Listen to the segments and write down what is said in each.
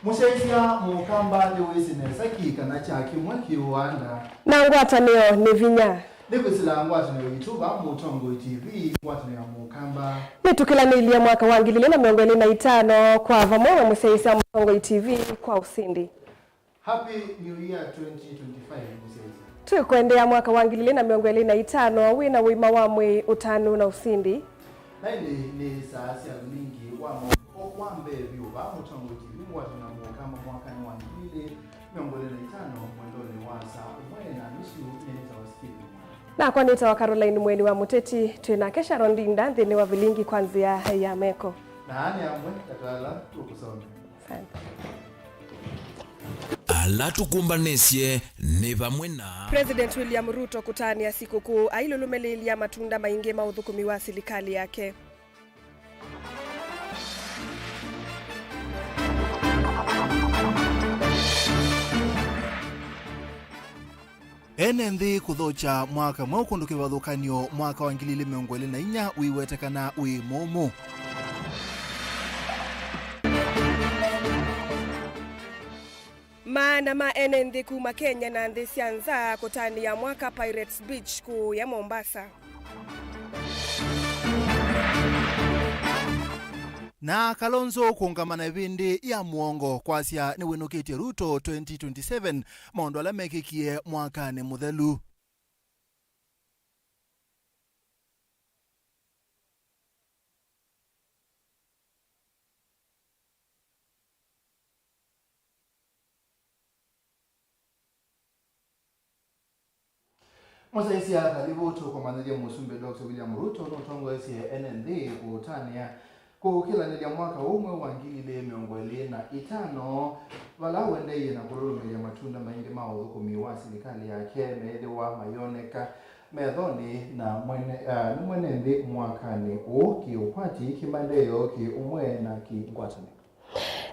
Musesia mukamba Lewis Nesaki kana chaki mwaki Rwanda. Na ngwatanio ni vinya. Nikusila ngwatanio YouTube Mutongo TV ngwatanio mukamba. Nitukilanilia mwaka wa 2025 kwa vamwe Musesia Mutongo TV kwa usindi. Happy New Year 2025 Musesia. Tukwendea mwaka wa 2025 wina wima wamwe utanu na usindi. Naini ni saasi ya mingi wambe vyuba Mutongo TV ngwatanio mukamba mwaka ni wa 2025 mwendoni wasa umwena nishu nyeneza wasikivu. Na kwa nita wa Caroline Mweni wa Muteti tuina kesha rondinda ndini wa vilingi kwanzia ya meko. Na ani amwe katala tukusome. Asante. Alatukumbanesye ne vamwe na President William Ruto kutania sikukuu ailulumelilia matunda maingi maudhukumi wa serikali yake. NND kuthocha mwaka mwaukundu kivathukanio mwaka wa 2024 wiwetekana wi momo. Maana ma NND kuma Kenya na nthi sianza kutania mwaka Pirates Beach kuu ya Mombasa. Na Kalonzo kuungamana vindi ya muongo kwasya ni winukitie Ruto 2027 maundu ala mekikie mwakani muthelu. Musesia karibu tukomanania musumbe Dr. William Ruto Mutongo NND kutania kukilanilia mwaka umwe wa 2025 vala wendeye na kululumilia matunda maingi maudhukumi wa serikali yake methi wa mayoneka methoni na mwenendi mwakani kiukwati kimandeyo ki umwe na kingwatani.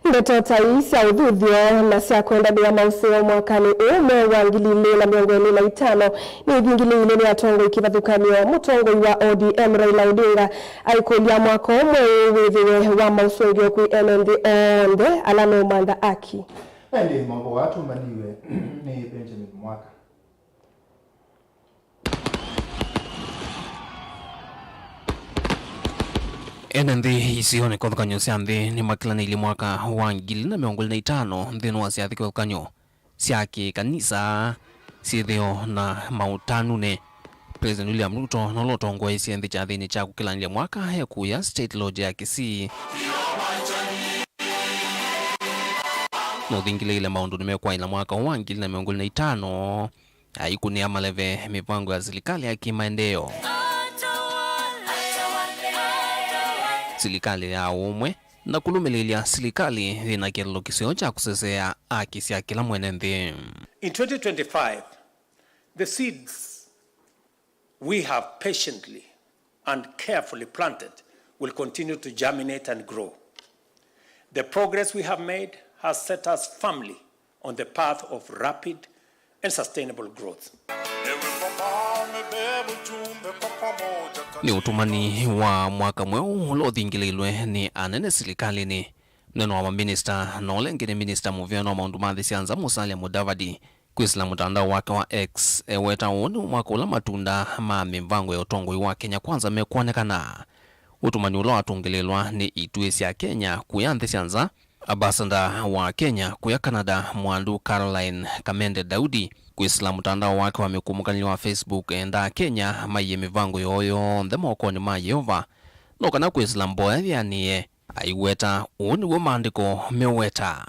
Ndeto taisa udhuthio na sia kuendania mauseo mwakani umwe wa 2025 ni vingilile ni atongo ikivathukanio mutongo wa ODM Raila Odinga aikulia mwaka umwe withiwe wa mausungio kwi NND onde alano manda aki. Ndi mambo watu mbaniwe ni Benjamin Mwaka. NND isione kuthukanio cia nthi ni makilanili mwaka wa 2025 nthini wa ciathi kuthukanio cia kanisa ciithio na mautanune. President William Ruto no lotongwa cia nthi cha thini cha kukilanilia mwaka ya kuya State Lodge ya Kisii no thingilile maundu nimekwa ila mwaka wa 2025 aikunia maleve mipango ya serikali ya kimaendeleo. Serikali ya umwe na kulumililia serikali ina kilolo kisio cha kusesea haki cia kila mwenenthi. In 2025, the seeds we have patiently and carefully planted will continue to germinate and grow. The progress we have made has set us firmly on the path of rapid and sustainable growth. Ni utumani wa mwaka mweu ulothingililwe ni anene serikali ni mneno wa minister na ulengine minister muvyo na maundu mathi sianza Musalia Mudavadi kwisila mutandao wake wa X weta uni mwaka ula matunda ma mivango ya utongoi wa Kenya kwanza mekuonekana. Utumani ulo atungililwa ni itue cia Kenya kuya nthi sianza ambassador wa Kenya kuya Canada mwandu Caroline Kamende Daudi kwisila mutandao wake wa mikumukanili wa Facebook enda Kenya maiye mivango yoyo nthe mokoni ma Yehova no kana kwisila mboya yani aiweta uni wo maandiko meweta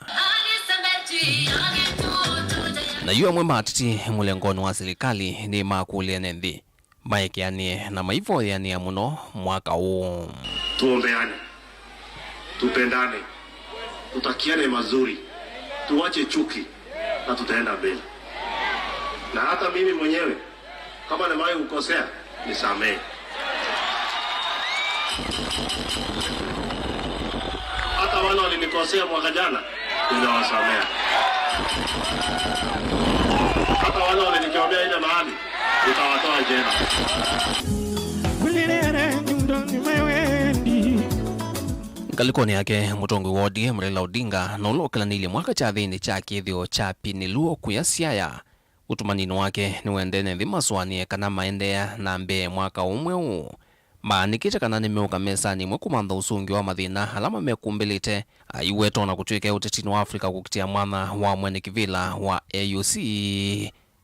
na yu amwe matiti mulengoni wa serikali ni makulia nenthi maiki yani na maivo yani ya muno mwaka huu. Tuombeane, tupendane, tutakiane mazuri, tuwache chuki na tutaenda mbele. Na hata mimi mwenyewe kama nimewahi kukosea nisamehe. Hata wale walinikosea mwaka jana ninawasamea. Hata wale walinikimbia ile mahali nitawatoa jela. Ngalikoni yake mutongo wa ODM Raila Odinga na ulokelanile mwaka cha thini cha kithio cha piniluo kuya Siaya. Utumanino wake ni wendene nthi maswanie kana maendea na mbe mwaka umwe huu. Maanikite kana ni meuka mesani mwe kumantha usungi wa mathina alama mekumbilite aiweto na kutuike utetini wa Afrika kukitia mwana wa mwene kivila wa AUC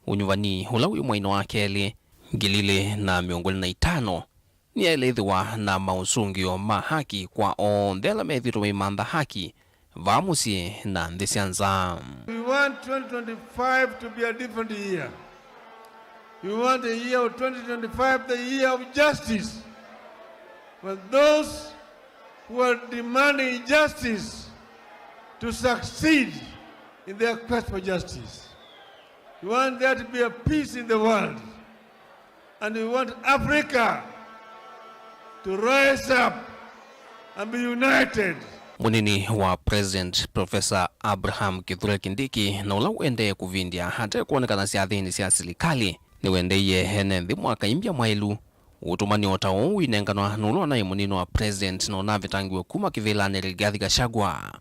unyuvani ula uyu mwaino wa keli ngilile na miongoni na itano ni aeleithiwa na mausungio ma haki kwa ondela methito imantha haki vamusi na ndisianza. We want 2025 to be a different year. We want the year of 2025 the year of justice. For those who are demanding justice to succeed in their quest for justice. We want there to be a peace in the world. And we want Africa to rise up and be united. Munini wa President Professor Abraham Kithure Kindiki na ula uende kuvindia hata kuonekana siathini sia serikali ni wendeye hene nthi mwaka imbia mwailu utumani otao winenganwa nulo na munino wa President na unavitangiwe kuma kivilani Rigathi Gachagua.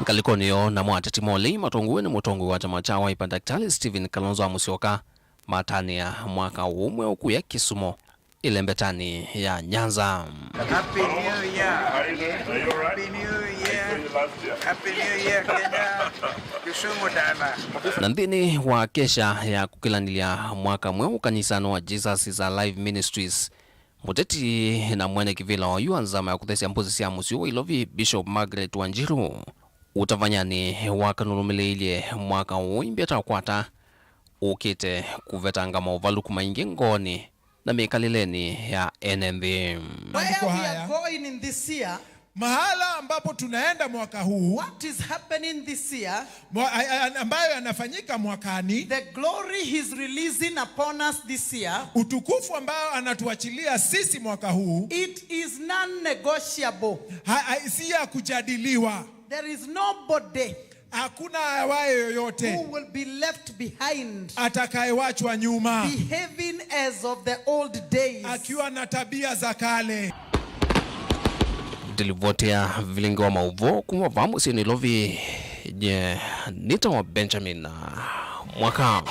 Ngalikoni yo na mwateti mole matonguwe ni mutongu wa chama cha Wiper Daktari Stephen Kalonzo Musyoka matania mwaka umwe ukuya Kisumo ilembetani ya Nyanza. Happy New Year. Happy New Year. Happy New Year Kenya. Kisumu dana. Na nthini wa kesha ya kukilanilia mwaka mweu kanisano wa Jesus is Alive Ministries muteti na mwene kivila wa yuanzama ya kuthesia mbuzi sia musio wa Ilovi Bishop Margaret Wanjiru utavanyani wakanulumileilie mwaka uimbia takwata ukite kuvetanga mauvaluku maingi ngoni na mikalileni ya NMB. Where we are going in this year, mahala ambapo tunaenda mwaka huu, what is happening this year, ambayo yanafanyika mwakani, the glory he's releasing upon us this year, utukufu ambao anatuachilia sisi mwaka huu, it is non-negotiable. Si ya kujadiliwa. There is nobody, hakuna awaye yoyote, who will be left behind, atakayewachwa nyuma, behaving as of the old days, akiwa na tabia za kale. Dilivotea vilingo wa mauvo kuma vamusi ni Ilovi nita wa Benjamin mwaka.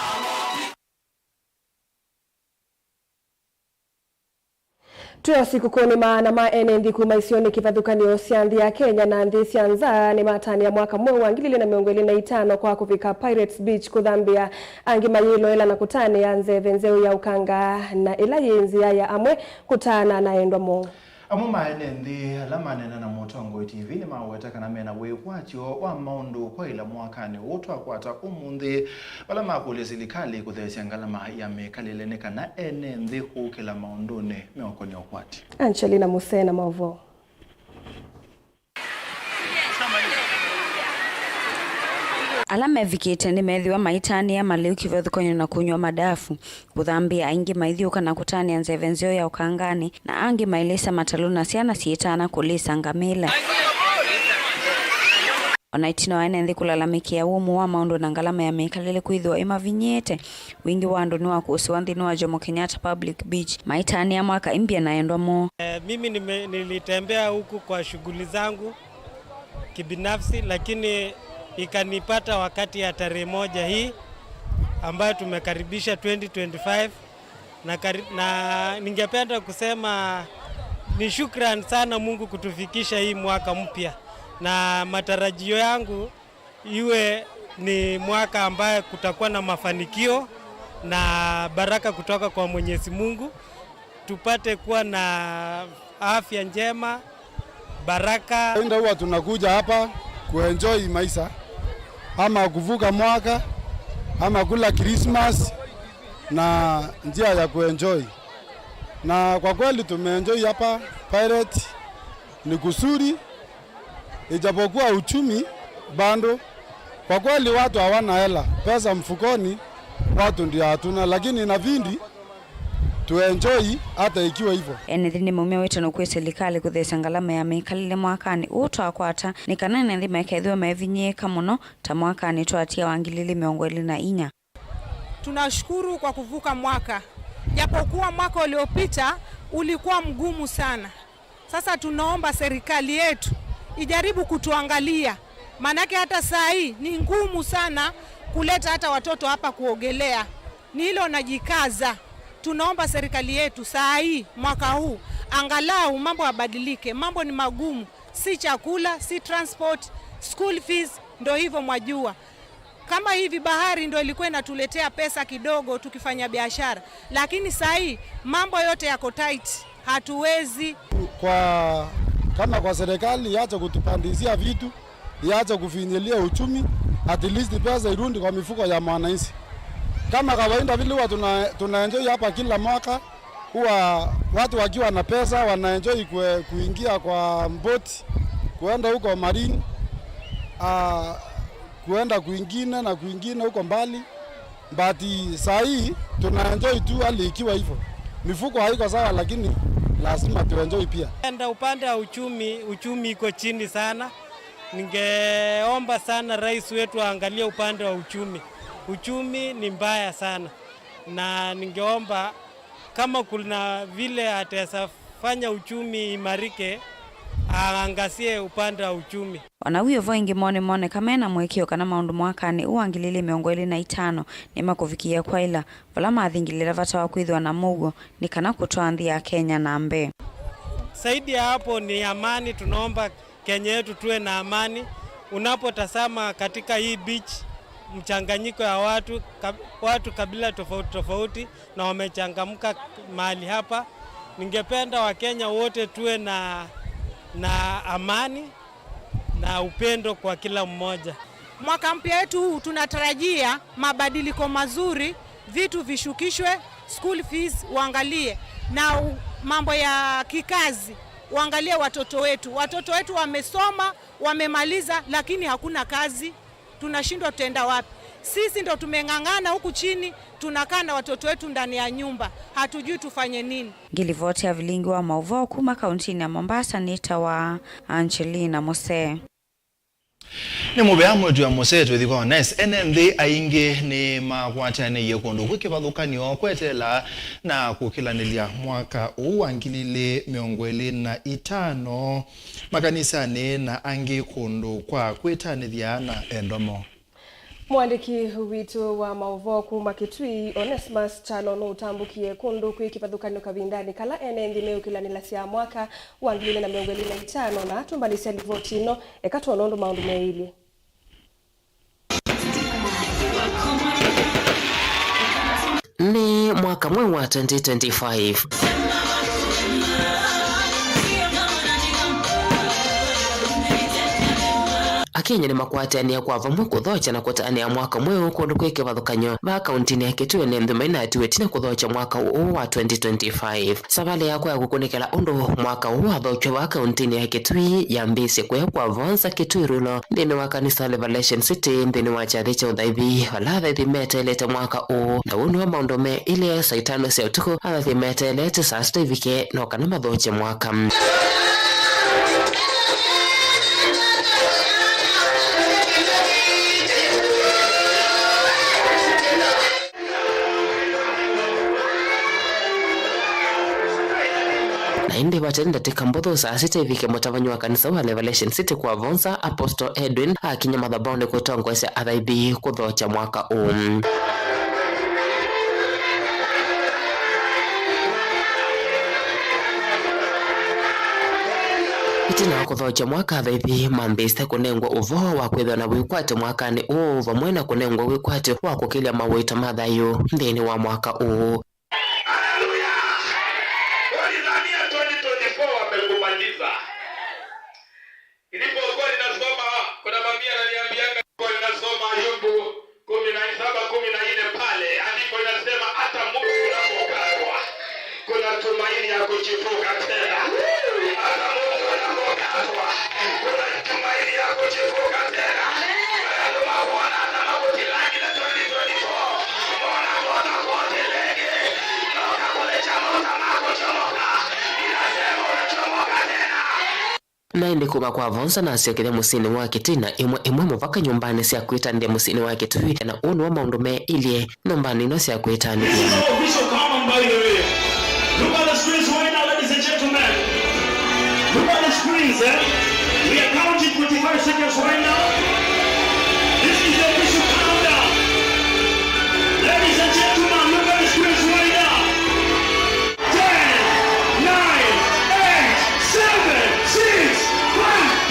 Tuyo siku kuni maana maene ndi kumaisioni kivadhukanio siandhi ya Kenya na ndi sianza ni matani ya mwaka mwe wangilili na miongweli na itano kwa kufika Pirates Beach kuthambia angi mayilo ila na kutane ya nze venzeo ya ukanga na ila yenzi ya amwe kutana na endwa mo. Amuma enendi alamanena na Mutongo TV ni mawetaka na mena wewachio wa maundu kwa ila mwakani utwa kwata umundi wala makule silikali kuthesia ngalama ya mekalilενeka na enendi kukila maundune meokoni okwati. Angelina Musena Mavo. Alama vikite ni methiwa maitani ya maliu kivothukonyo na kunywa madafu kuthambia aingi maithiuka na kutania nzevenzio ya ukangani na angi mailisa mataluna siana sietana kulisa ngamila. Onaitino waene nthi kulalamikia umu wa maundu na ngalama ya mekalile kuidhua ima vinyete wingi wa andu niwa kuhusu wanthi niwa Jomo Kenyatta Public Beach maitani ya mwaka imbia na endwa mo. Mimi nilitembea huku kwa shughuli zangu kibinafsi lakini ikanipata wakati ya tarehe moja hii ambayo tumekaribisha 2025 na ningependa kusema ni shukran sana Mungu kutufikisha hii mwaka mpya na matarajio yangu iwe ni mwaka ambaye kutakuwa na mafanikio na baraka kutoka kwa Mwenyezi Mungu, tupate kuwa na afya njema, baraka. Ndio huwa tunakuja hapa kuenjoy maisha ama kuvuka mwaka ama kula Christmas na njia ya kuenjoy. Na kwa kweli tumeenjoy hapa Pirate ni kusuri, ijapokuwa uchumi bando. Kwa kweli watu hawana hela, pesa mfukoni watu ndio hatuna, lakini na vindi tuenjoy hata ikiwa hivyo. Enethini mumia wetu nukwe serikali kuthesa ngalama ya mekalile mwakani utwa kwata ni kanene nthi mekethwa mevinyeka muno ta mwakani twatia wangilili miongweli na inya. Tunashukuru kwa kuvuka mwaka. Japokuwa mwaka uliopita ulikuwa mgumu sana. Sasa tunaomba serikali yetu ijaribu kutuangalia, manake hata saa hii ni ngumu sana kuleta hata watoto hapa kuogelea. Ni hilo najikaza. Tunaomba serikali yetu saa hii mwaka huu angalau mambo yabadilike. Mambo ni magumu, si chakula, si transport, school fees, ndo hivyo mwajua. Kama hivi bahari ndo ilikuwa inatuletea pesa kidogo tukifanya biashara, lakini saa hii mambo yote yako tight, hatuwezi. Kama kwa serikali iache kutupandizia vitu, iache kufinyilia uchumi, at least pesa irundi kwa mifuko ya mwananchi. Kama kawaida vile huwa tunaenjoy hapa kila mwaka, huwa watu wakiwa na pesa wanaenjoy kuingia kwa boti, kuenda huko marine, kuenda kuingine na kuingine huko mbali. But saa hii tunaenjoy tu hali ikiwa hivyo. Mifuko haiko sawa, lakini lazima tuenjoy pia. Upande wa uchumi iko chini sana. Ningeomba sana rais wetu aangalie upande wa uchumi. Uchumi ni mbaya sana, na ningeomba kama kuna vile atafanya uchumi imarike, aangazie upande wa uchumi. Wanawio voingi mone kamena mwekio kana maundu mwakani uangilile 25 ni makufikia kwa ila vala mathingilira vata wa kwithwa na mugo ni kana kutoa nthi ya Kenya na mbe. Saidi ya hapo ni amani. Tunaomba Kenya yetu tuwe na amani. Unapotazama katika hii beach, mchanganyiko ya watu kabila tofauti na wamechangamka mahali hapa. Ningependa Wakenya wote tuwe na amani na upendo kwa kila mmoja. Mwaka mpya wetu huu tunatarajia mabadiliko mazuri, vitu vishukishwe, school fees waangalie, na mambo ya kikazi waangalie watoto wetu. Watoto wetu wamesoma, wamemaliza, lakini hakuna kazi. Tunashindwa tutaenda wapi? Sisi ndo tumeng'ang'ana huku chini, tunakaa na watoto wetu ndani ya nyumba, hatujui tufanye nini. Gilivoti ya vilingi wa Mauvoo kuma kauntini ya Mombasa, nita wa Angelina Mose. Ni mubeamo tu ya Mose tu thiko nes NMD ainge ni makwatane yekondo kwikivathukanio kwetela na kukilanilia mwaka uwangilile 25 makanisani na angi kundu kwa kwitanithia na endomo. Mwandiki witu wa Mauvoo kuma Kitui Onesmus Chalo no utambukie kundu kwikivathukanio kavindani kala NMD meukilanila cia mwaka uwangilile na 25 na tumbalisia livoti ino ekatwonondo maundu meili. Ni mwaka mweu wa 2025. Akenya ni makwatania kwa vamwe kuthocha na kutania mwaka mweu kundu kwikivathukanio va kauntini ya Kitui ni mthumaina atiwetina kuthocha mwaka uu wa 2025. Savali yakwa ya gukunikela undu mwaka uu wathochwa va kauntini ya Kitui yambisi kwa vonza Kitui rulo ndini wa kanisa Revelation City ndini wa chathi cha uthaithi vala thaithi metelete mwaka uu na unu wa maundu me ile saa 5 cia utuku athaithi metelete saa 6 ivike no kana mathoche mwaka. Indi watenda tikambotho saa 6 ivike mutavanyi wa kanisa wa Revelation City kwa vonza Apostle Edwin akinya madhabone kutongwesya athaithi kuthocha mwaka uu. Itina kuthocha mwaka athaithi mambiste kunengwa uvoho wa kwithwa na wikwate mwakani uu vamwe na kunengwa wikwate wa kukilia mawita mathayu nthini wa mwaka uu. Tumaini ya kuchipuka tena. Hata Mungu anapokatwa, kuna tumaini ya kuchipuka tena. Tunaona hata mabuti lagi la 2024. Mbona tuona kote lege. Noka kule chamoka mako chomoka. Inasema unachomoka tena. Na indi kuma kwa vonsa na asiokile musini wa Kitina imwe muvaka nyumbani siya kuita ndi musini wa Kitui na unu wa maundu me ilie nyumbani no siya kuita ndi. Look on the streets right now, ladies and gentlemen. lines, we are counting 25 seconds right now. This is the official countdown. Ladies and gentlemen, look at the screens right now. 10, 9, 8, 7, 6, 5,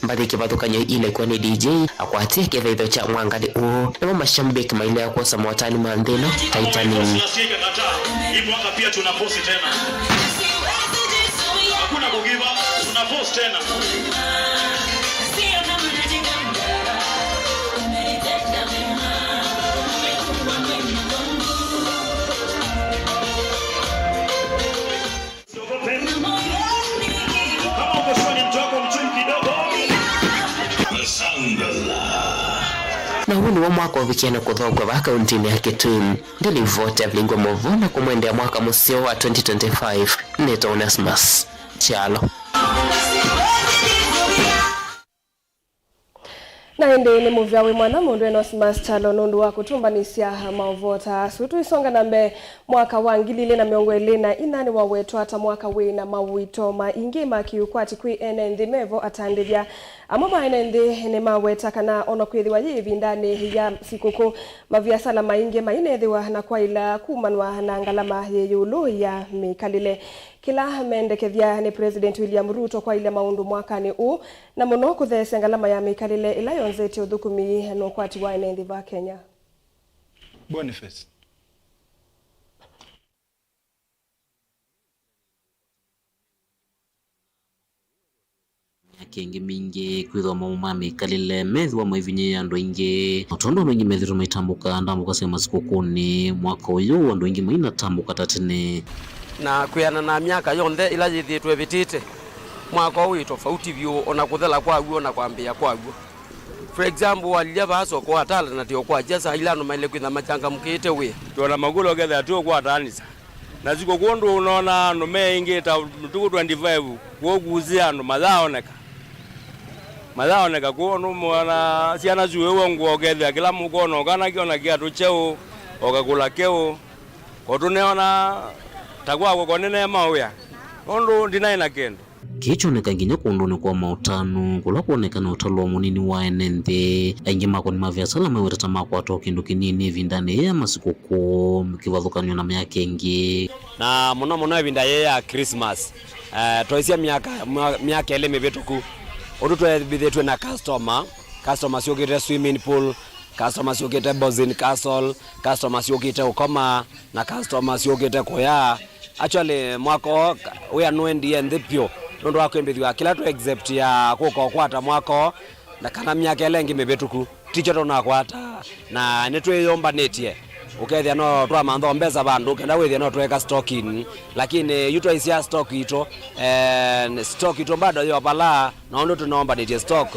Mbadi kibathukanyo ile kwa ni DJ akwatie kithaitho cha mwangali uo na mashambiki maile ya kosa mwatani mandhino Titanium. Hii mwaka pia tuna post tena. Hakuna kugiva, tuna post tena. Kama uko shwani mtoko mchumi kidogo. Na huu ni wa mwaka wavikiana kuthogwa wa kauntini ya Kitui. Ndili vote ya vilingwa movona kumwendea mwaka musio wa 2025. Neto Onesmus Chalo. Na ende ni muvyawe mwana mundu Onesmus Chalo nundu wa kutumbanisia mauvota. Sutu isonga nambe mwaka wa 2024 wa wetu hata mwaka wina mawito maingi makiukwati kwi enendi mevo atandivya. Amoma enendi ni maweta kana ono kwithiwa yivi ndani ya sikuku maviasala maingi mainethiwa na kwa ila kumanwa na ngalama yeyulu ya mikalile. Kila mendekethia ni President William Ruto kwa ile maundu mwakani u na muno kuthese ngalama ya mikalile ila yonzeti uthukumi no kwati wa enendi va Kenya. Boniface. Kengi mingi kwithwa maumami kalile methwa maivinye andu ingi otondo no nyimethiro maitambuka ndambuka sema sikukuni mwaka uyu andu ingi maina tambuka tatene na kuyana na miaka yonthe ila yithitwe vitite mwaka uyu tofauti vyo ona kuthela kwa guo na kwambia kwa guo. For example walia baso kwa atala na tio kwa jesa ila no maile kwitha machanga mukite we tona magulo getha tu kwa atanisa na ziko kondo unaona no meingi ta 25 kuguzia no mathaoneka kuono mwana ciana zuwe wongo getha kila mukono kana kiona kiatu cheo okagula keo kotuneona tagwa kwa nene mauya ondo ndinaina kendo kichoneka nginya kundone kwa mautano kula kuonekana utalo munini wa enende aingi makoni mavyasala meweta makwa to kindu kinini vindane ya masikuku mkivathukanyo na myaka ingi na muno vinda ya Christmas toisia miaka ile mevetuku odu twebithetwe na customer siokite swimming pool, customer siokite Bozin Castle, customer siokite ukoma na customer siokite koya. Actually mwako we anwendi ndipyo ndo akwembithwa kila to except ya kuko kwata mwako na kana miaka ile ngi mevetuku ticho tona kwata na netwe yomba netie ukethia no twa mantho mbeza bandu kenda wethia no tweka stock in lakini yuto isia stock ito stock ito bado yo pala na ndo tunaomba netie stock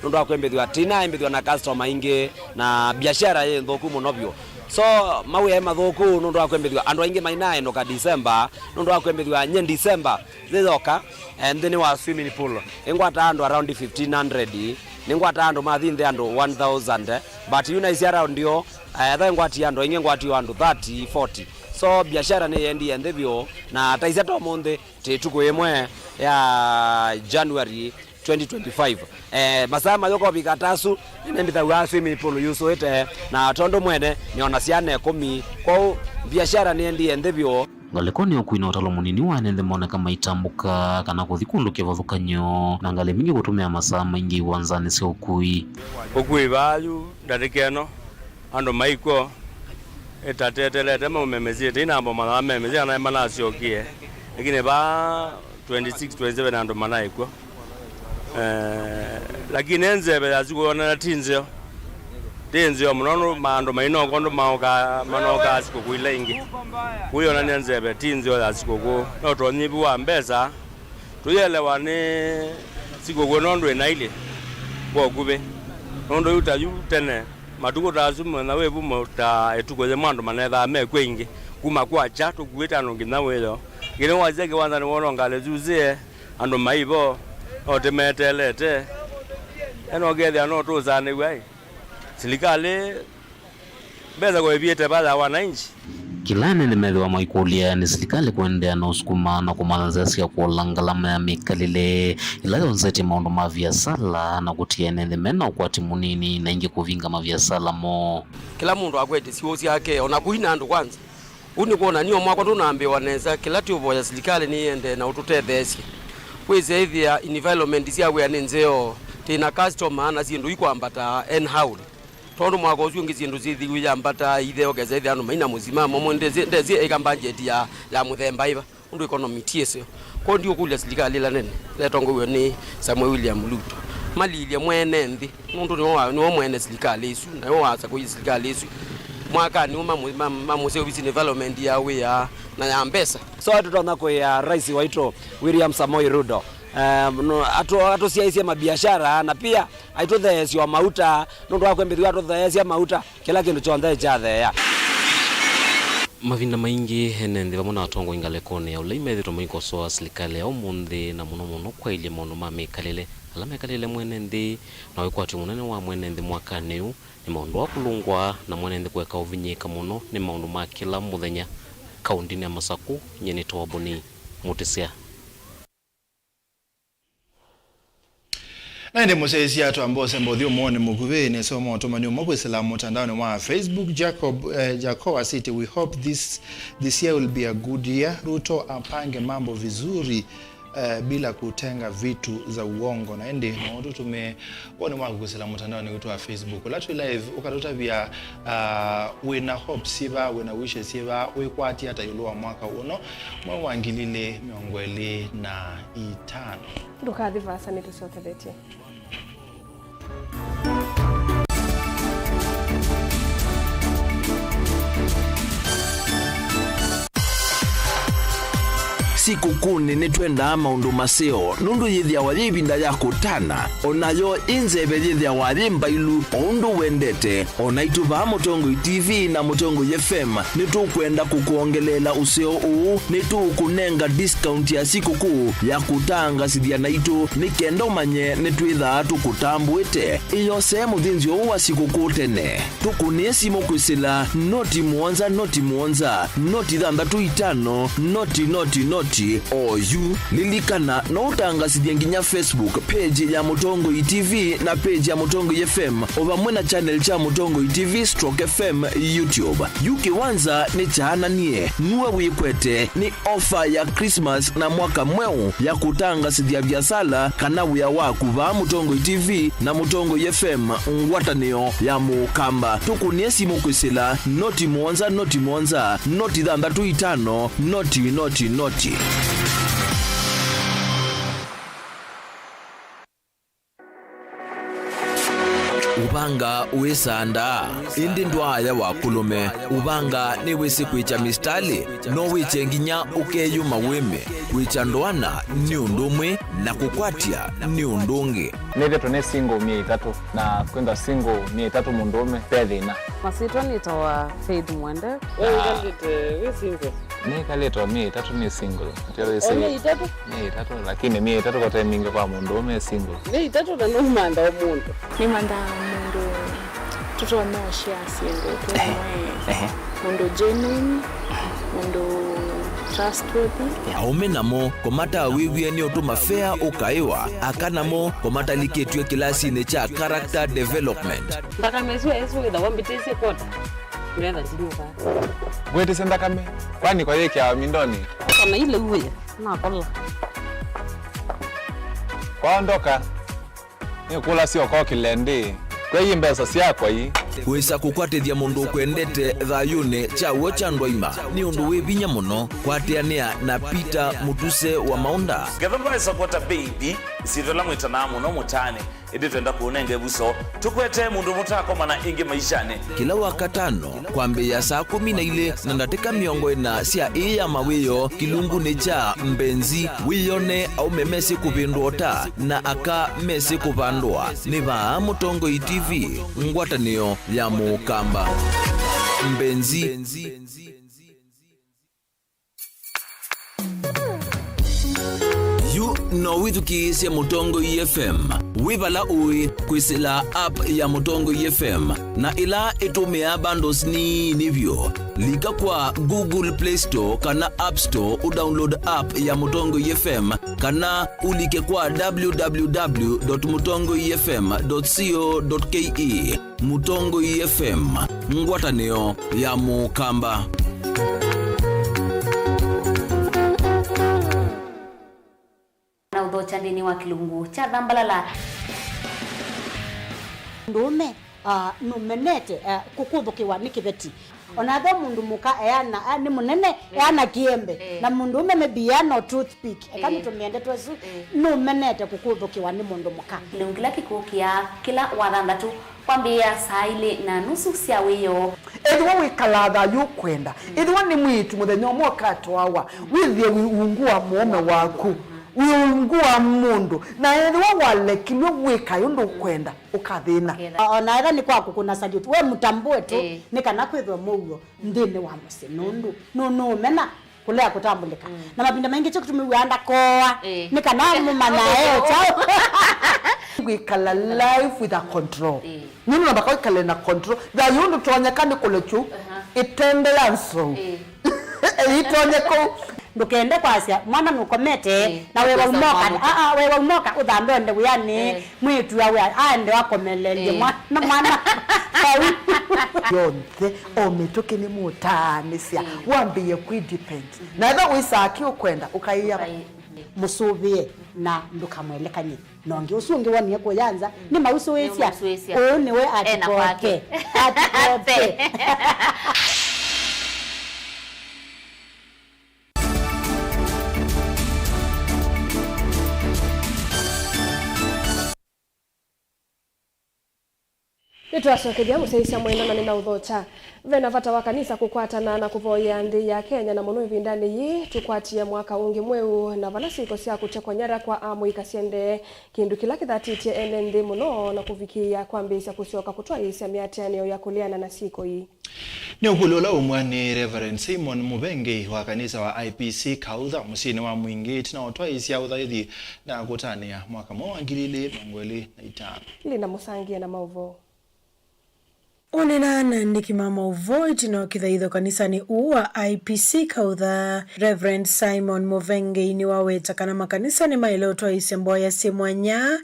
ndo akwembithwa tina embithwa na customer ingi na biashara ye nthuku muno byo so mawe mathuku ndo akwembithwa andu aingi mainae no ka December ndo akwembithwa nye December thithoka and then wa swimming pool ingwata andu around 1500 ningwata andu mathinde andu 1000 but you know around yo tha ngwati andu ingi ngwati andu 30 40 so biashara ni yendi endebyo na taisa to monde tetuko yemwe ya January 2025 masama yoko bikatasu nembitha wa swimming pool yuso ite na tondo mwene niona ciana 10 kwa biashara ni yendi endebyo ngalekoni okuina utalo munini wa nende moneka maitambuka kana kuthikundu kivathukanyo na ngale mingi gutumia masaa maingi wanzani cia ukui vayu ndarikeno ando maiko etatetelete maumemezi tina ambo mamemezi ana mana siokie lakini ba 26 27 ando manaiko lakini nzebe azikuona tinzio munono mando maino kondo manoka sikukuila ingi kuyo na nzebe tinzio azikuku no tonyibu wa mbeza tuyelewa ni sikuku nondo enaile kwa gube nondo yutayu tene matuko tazumu na webu mota etukoze mando manetha mekwe ingi kuma kwa cha tukuita no ginawelo gine wazeke wanza ni wono ngale zuzie ando maibo otemetelete eno gethe no tuzane wai serikali beza kwa viete baada wananchi kilane nimeelewa maikulia ni serikali kuendea na usukuma na kumanzasi ya kuolangalama ya mikalile ila yonzeti maondo mavya sala na kutia nende mena ukwati munini na ingi kuvinga mavya sala mo kila mundu akwete siwosi yake onakuhina ndo kwanza uni kuona niyo mwako tunaambiwa neza kila tubo ya serikali niende na ututethesi kweze hivi ya environment sia we anenzeo tina customer na zindu ikwambata enhaul tondo mwako usiungi zindu zithi uyambata ithe ogeza ithe anu maina muzima momo ndezi ekamba budget ya muthemba iba undu economy tiesio ko ndio kulia serikali la nene letongo we ni Samuel William Ruto malilia mwene nthi nundu ni mwene serikali isu na yo asa ko serikali isu mwaka ni mamuse ofisi development ya we ya na ya mbesa so tutona ko ya rais waito William Samoei Ruto ato siaisia mabiashara na pia aito thesi wa mauta nundu akwembithwa ato thesi mauta kila kindu chonthe cha thea mavinda maingi henende vamona watongo ingalekone ya ule imethito mwiko soa serikali ya umundi na muno kwa ile maono mamekalile ala mekalile mwenende na wekwati munene wa mwenende mwakani u ni maondo wa kulungwa na mwenende kweka uvinyika muno ni maondo ma kila muthenya kaundini ya Masaku nyeni Toboni Mutisia na ndi musezi atu ambose mbodhi umone mukuve ne somo otomani umobwesela mutandao wa Facebook Jacob City. We hope this year will be a good year. Ruto apange mambo vizuri bila kutenga vitu za uongo na ndi mwoto tumeone mwa kukusela mutandao ni kutoa Facebook latu live ukatota vya wena hope siba wena wishe siba wekwati hata yuloa mwaka uno mwa wangilile miongwele na itano ndukathi vasa ni tusotheretie sikukuu nene twenda maundu maseo nundu yithia wathibinda ya kutana onayo inzebe yithia wathimba ilu ondu wendete onaituva Mutongo TV na Mutongo FM nitukwenda kukuongelela useo uu nitukunenga discount ya sikukuu ya kutanga sithia naitu nikenda umanye nitwithaa tukutambuite iyo sehemu thinzi uu wa sikukuu tene tukunie simu kwisila noti muonza noti thandatu itano noti oyu lilikana no utangasithia nginya Facebook page ya Mutongo TV na page ya Mutongo FM ovamwe na channel cha Mutongo TV /FM YouTube yuki wanza ni chaananie nuwe wikwete ni offer ya Christmas na mwaka mweu ya kutangasithia biasala kana wia waku va Mutongo TV na Mutongo FM ngwatanio ya mukamba tukunie simu kwisila noti muonza noti thandatu itano noti ubanga uisanda indi ndwaya wakulume ubanga ni wisi kwicha mistali no wiche nginya ukeyuma wime wicha ndwana ni undumwe na kukwatia ni undungi neve tone single mie itatu na kwenda single mie itatu mundume pedhina masito nitawa Faith Mwende we single ni kalito mie itatu ni single mie itatu lakini mie itatu kwa mingi kwa mundume single mie itatu na numanda wa mundu ni manda mundu tuto wanaoshia single tuwe mundu genuine mundu trustworthy aume namo komata wiwie ni otuma fair ukaiwa akanamo komata liketwe kilasi ne cha character development ndaka meswe esu ida wambitese kota nenda tinuka gwete senda kame kwani kwa yeke ya mindoni kana ile uwe na kola kwaondoka ni kula sio kwa kilende kwa hii mbesa si yako hii wisa kukwatithia mundu kwendete thayune chawo cha ndwaima ni undu wivinya muno kwatiania na Peter Mutuse wa Maunda gethomba support baby sivela mwitana muno mutane indi twenda kuonenge buso tukwete mundu mutako mana ingi maishane kila wakatano kwambia saa 12 na ndatika miongo ina sia iya mawiyo kilungu ni cha mbenzi wiyone au memesi kupindota na aka mesi kupandwa ni va Mutongo TV ngwatanio ya mukamba mbenzi yu no withukiisya Mutongo FM wibala ui kwisila app ya Mutongo FM na ila itumia bundles ni nivyo lika kwa Google Play Store kana App Store udownload app ya Mutongo FM kana ulike kwa www.mutongoifm.co.ke. Mutongo FM, ngwatanio ya Mukamba. Na udhocha ndini wa Kilungu cha Dhambalala ndume numenete kukuthukiwa ni kiveti onatho mundu muka eana ni munene eana kiembe na mundu umeme biano toothpick kama tumiende twesu numenete kukuthukiwa ni mundu muka nungila kikukia kila wathandatu kwambia saa ile na nusu cia wiyo edwa wikalatha yukwenda edwa ni mwitu muthenya mwoka twawa withie wiungua muome waku wiungua mundu na edwa walekilwe wika yundu kwenda ukathina ona ira ni kwaku kuna salute we mutambue tu ni kana kwithwa mugo ndine wa musi nundu no mena kulea kutambulika na mapinda mengi cyo kutumiwanda koa ni kana mumana chao wikala life with a control nini nabaka wikala na control da yundu tuonyekane kulechu itende yanso itonyeko ndukende kwasya mwana nukomete na wewe umoka wewe umoka udhambe nde yani mwitu yawe ande wakomelele mwana yonthe ometoke ni mutanisia wambiye ku depend na eba wisaki ukwenda ukaiya musubie na ndukamwelekanye nonge usungi waniye kuyanza ni mauso wesya niwe atikoke Nitwacokeria museisya mwenda na nina uthocha vena vata wa kanisa kukwatana na kuvoya ndi ya Kenya na muno ivindani yi tukwatie mwaka ungi mweu na vala siko cia kutekwa nyara kwa amu ikasiende kindu kila kithatitie ene ndi muno na kuvikia kwambisya kusioka kutwaisya miatianio ya kuliana na siko yi ni uhulola umwani Reverend Simon Mubenge wa kanisa wa IPC Kaudha musini wa mwingi tina otwaisya uthaithi na kutania mwaka mwa 2025 lina musangia na mauvo Unenana nikimama uvoiti na kithaitho kanisani uwa IPC Kaudha Reverend Simon Muvenge ni waweta kana makanisa ni mailotwa isemboya simwanya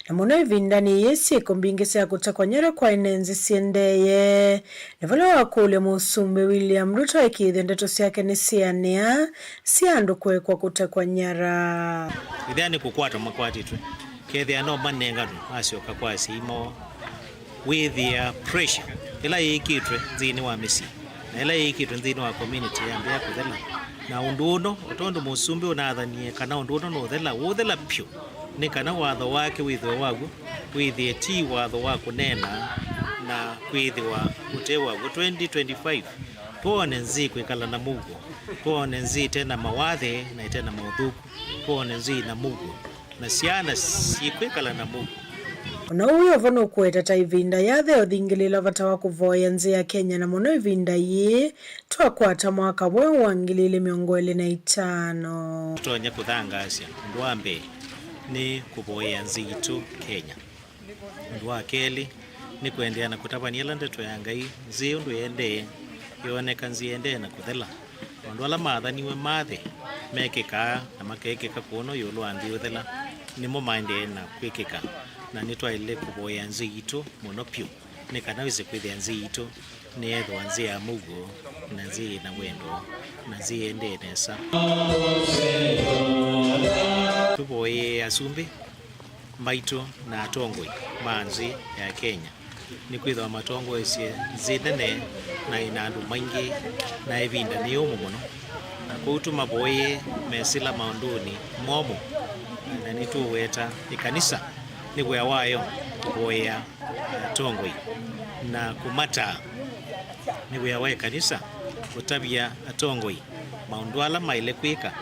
na muno ivindani yesi kumbingi siya kutakwa nyara kwa inenzi siendeye nivalo wakule musumbe William Ruto ikithi ndeto siyake ni siania siyandu kwe kwa kutakwa nyara idhani kukwata makwati tu kethi ano manengadu asioka kwa simo with the pressure ila yikitwe nzini wa misi na ila yikitwe nzini wa community yambe yakuthela na unduno otondo musumbi unathanie kana unduno no thela wothela pyo ni kana watho wake withwe wagu withie ti watho wa kunena na kwithiwa utewa 2025 tuone nzi kwikala na mugo tuone nzi tena mawathe na tena mauthuku tuone nzi na mugo na siana sikwikala na mugo na uyo vono kweta ta ivinda yathe othingilila vata wa kuvoya nzi ya Kenya na muno ivinda yi twakwata mwaka wa 2025 tutonya kuthangasya ndu wa mbee ni kuvoya nzi itu Kenya ndu wa keli ni kuendea na kutavaniela ndeto ya Ngai nzi undu yende yoneka nzi yende na kuthela ndu ala mathaniwe mathe mekika na makekeka kuono yulu anthi uthela nimo maende na kwikika na nitwaile kuvoya nzi itu muno pyu ni kana wize kwithia nzi itu ni ethwa nzi ya mugo na nzi na wendo na nzi ende nesa tuvoye asumbi maitu na atongoi manzi ya Kenya ni kwithwa matongo ese nzi nene na inandu maingi na evinda ni umu muno na kuutuma voye mesila maunduni momo na nituweta ikanisa ni wea wayo kuvoya tongoi na kumata ni wea wae kanisa kutabia atongoi maundwala maile kwika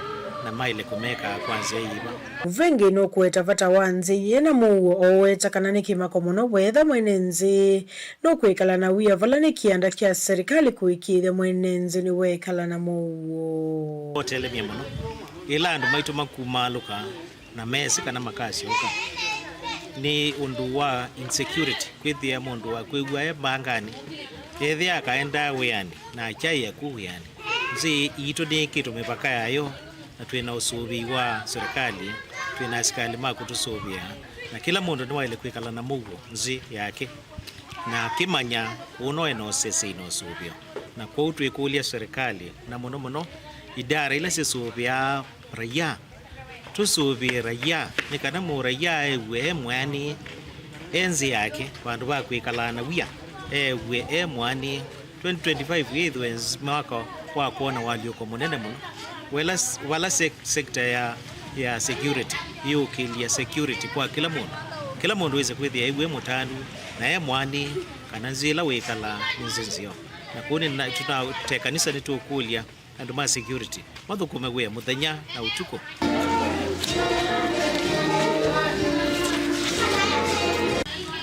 na maile kumeka kwanza iba Muvenge no kweta vata wanzi yena muwo oweta kana nikimako muno wetha mwenenzi no kwikala na wia vala ni kianda kia serikali kuikithia mwenenzi ni wekala na muwo hotele mia muno ila andu maitu makumaluka na mesi kana makasi uka ni undu wa insecurity kwithia mundu wa kwigua bangani ethia akaenda wiani na chai ya kuwiani zi ito ni kitu mipaka yayo na twina usubi wa serikali twina askali makutusubia na kila mundu ni waile kwikala na mugo nzi yake na kimanya uno enosese inosubio na kwa utwikulia serikali na muno idara ila sisubia raia tusubi raia ni kana mu raia ewe mwani enzi yake bandu bakwikala na wia ewe mwani 2025 yithwens mwaka wa kuona walioko munene muno wala sekta ya security hiyo kilia security kwa kila mundu weze kwithia ewe mutanu na mwani kana nzila wikala nzinzio na kuni tunatekanisa ni tukulia andu ma security mathukume we muthenya na utuko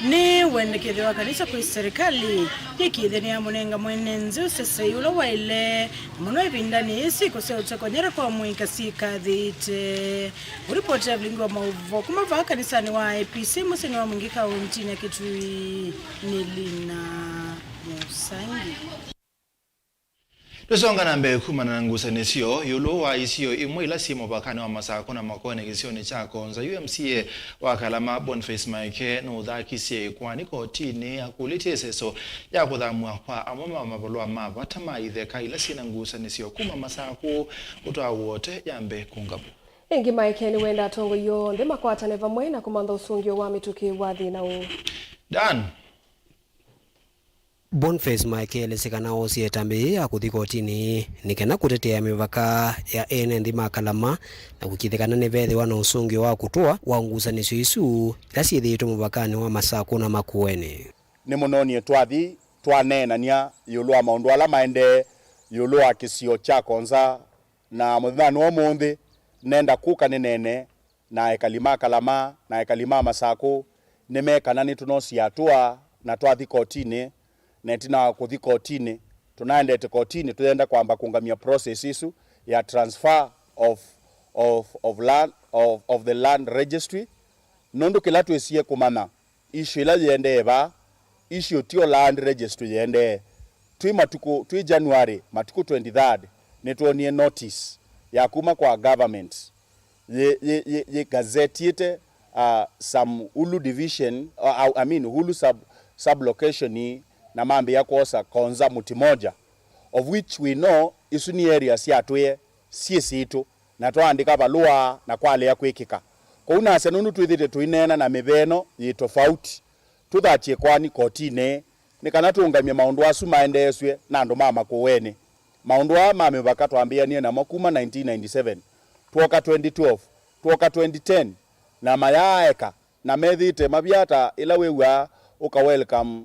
ni wendekithio wa kanisa kwa serikali ikithenia munenga mwenenzi usese yula waile muno ivindani isi kuseucha konyera kwa mwika sikathite uripoti ya vlingi wa mauvo kumava kanisani wa APC musini wa mwingi kauntini ya Kitui Nilina Musangi. Tusonga na mbele kumana na ngusanisio yulu wa isio imwe ila simo bakani wa masako na makone kisioni chako nza UMCA wa Kalama Boniface Maike no dhakisie kwani kotini akulite seso ya kudhamua kwa amama mabolo mava tama itheka ila sina ngusanisio kuma masako utoa wote yambe kungabu Ingi Maike ni wenda tongo yonde makwata neva mwena kumanda usungio wa mituki wadhi na u Dan Boniface Maike sikana osie tambi ya kuthikotini nikena kutetea mivaka ya enendi makalama na kukithikana nevethi wana usungio wa kutua wa ngusanisio isu lasiithitwe muvakani wa masako na makueni ni munonie twathi twanenania yulu wa maundu ala maende yulu wa kisio cha konza na muthani wa munthi nenda kuka nene na ekalima kalama na ekalima masako nimekana ni tunosiatua na twathi kotini netina kuthi kotini tunaendete kotini tuenda kwamba kungamia process isu ya transfer of the land registry nondu kila twesie kumana issue ila yende ba issue tio land registry yende twi January matuku 23rd netuonie notice ya kuma kwa government ye gazette yete some Hulu division Hulu sub location ni na mambi ya kosa konza muti moja of which we know isuni area siatwe siesitu na twaandika balua na kwale ya kwikika kwa una senunu twithite tuinena na miveno yi tofauti tuthachie kwani kotine ni kana tuungamia maundu asu maendeswe na andu mama kuweni maundu a mame bakatwambia ni na makuma 1997 tuoka 2012 tuoka 2010 na mayaeka na methite mabiata ila wewa uka welcome